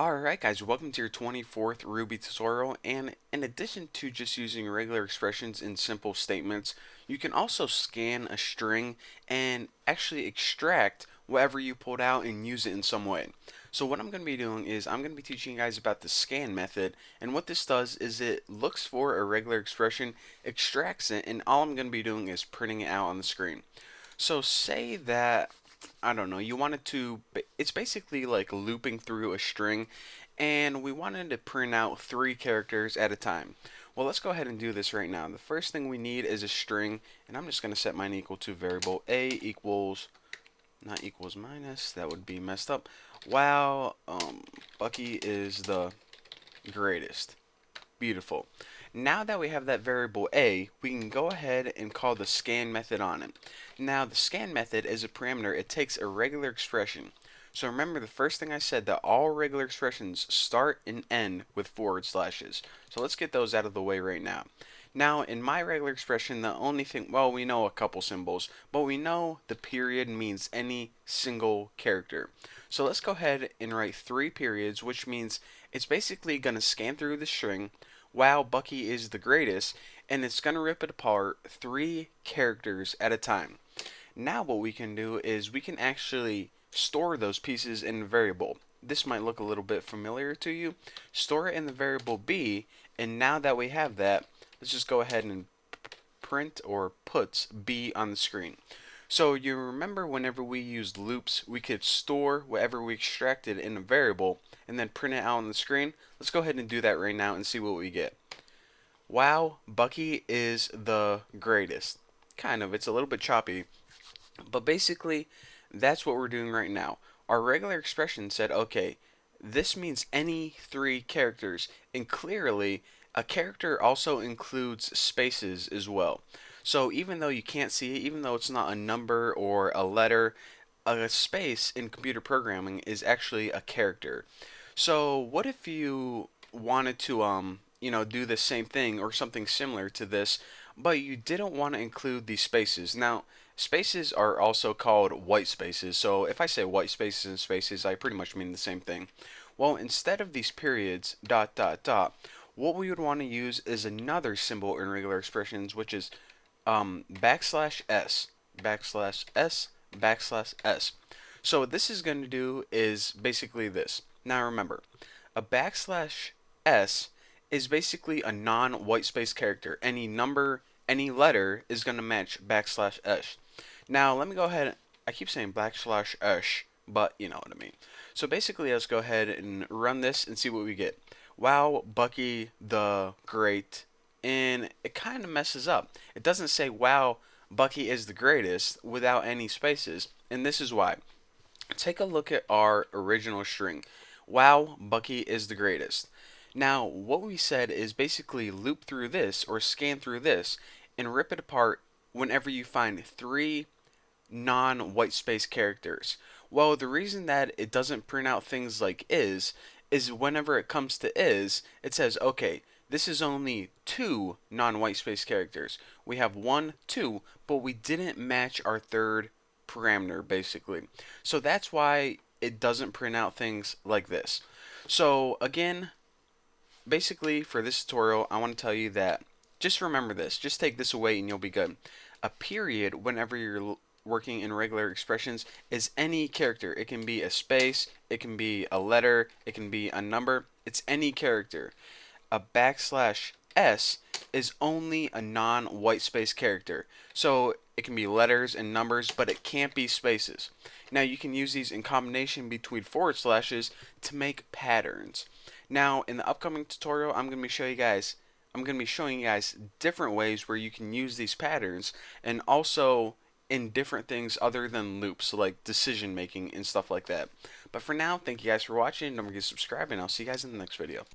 Alright guys, welcome to your 24th Ruby tutorial, and in addition to just using regular expressions in simple statements, you can also scan a string and actually extract whatever you pulled out and use it in some way. So what I'm going to be doing is I'm going to be teaching you guys about the scan method, and what this does is it looks for a regular expression, extracts it, and all I'm going to be doing is printing it out on the screen. So say that I don't know, you wanted to, it's basically like looping through a string, and we wanted to print out 3 characters at a time. Well, let's go ahead and do this right now. The first thing we need is a string, and I'm just going to set mine equal to variable a equals, not equals minus, that would be messed up. Wow, Bucky is the greatest. Beautiful. Now that we have that variable a, we can go ahead and call the scan method on it. Now the scan method is a parameter. It takes a regular expression. So remember the first thing I said, that all regular expressions start and end with forward slashes. So let's get those out of the way right now. Now in my regular expression, the only thing, well, we know a couple symbols, but we know the period means any single character. So let's go ahead and write 3 periods, which means it's basically going to scan through the string, wow, Bucky is the greatest, and it's going to rip it apart 3 characters at a time. Now what we can do is we can actually store those pieces in a variable. This might look a little bit familiar to you. Store it in the variable b, and now that we have that, let's just go ahead and print or puts b on the screen. So you remember whenever we used loops, we could store whatever we extracted in a variable and then print it out on the screen. Let's go ahead and do that right now and see what we get. Wow, Bucky is the greatest. Kind of, it's a little bit choppy, but basically that's what we're doing right now. Our regular expression said, okay, this means any 3 characters, and clearly a character also includes spaces as well. So even though you can't see it, even though it's not a number or a letter, a space in computer programming is actually a character. So what if you wanted to do the same thing or something similar to this, but you didn't want to include these spaces. Now, spaces are also called white spaces. So if I say white spaces and spaces, I pretty much mean the same thing. Well, instead of these periods, dot, dot, dot, what we would want to use is another symbol in regular expressions, which is backslash s, backslash s, backslash s. So what this is going to do is basically this. Now remember, a backslash s is basically a non-white space character. Any number, any letter is going to match backslash s. Now let me go ahead. I keep saying backslash s, but you know what I mean. So basically, let's go ahead and run this and see what we get. Wow, Bucky the great, and it kind of messes up. It doesn't say wow, Bucky is the greatest without any spaces, and this is why. Take a look at our original string. Wow, Bucky is the greatest. Now, what we said is basically loop through this or scan through this and rip it apart whenever you find 3 non-white space characters. Well, the reason that it doesn't print out things like is whenever it comes to is, it says, okay, this is only 2 non-white space characters. We have 1, 2, but we didn't match our 3rd parameter, basically. So that's why it doesn't print out things like this. So again, basically for this tutorial, I want to tell you that just remember this. Just take this away and you'll be good. A period, whenever you're working in regular expressions, is any character. It can be a space, it can be a letter, it can be a number. It's any character. A backslash s is only a non-white space character. So it can be letters and numbers, but it can't be spaces. Now you can use these in combination between forward slashes to make patterns. Now in the upcoming tutorial, I'm going to be showing you guys different ways where you can use these patterns, and also in different things other than loops, like decision making and stuff like that. But for now, thank you guys for watching. Don't forget to subscribe, and I'll see you guys in the next video.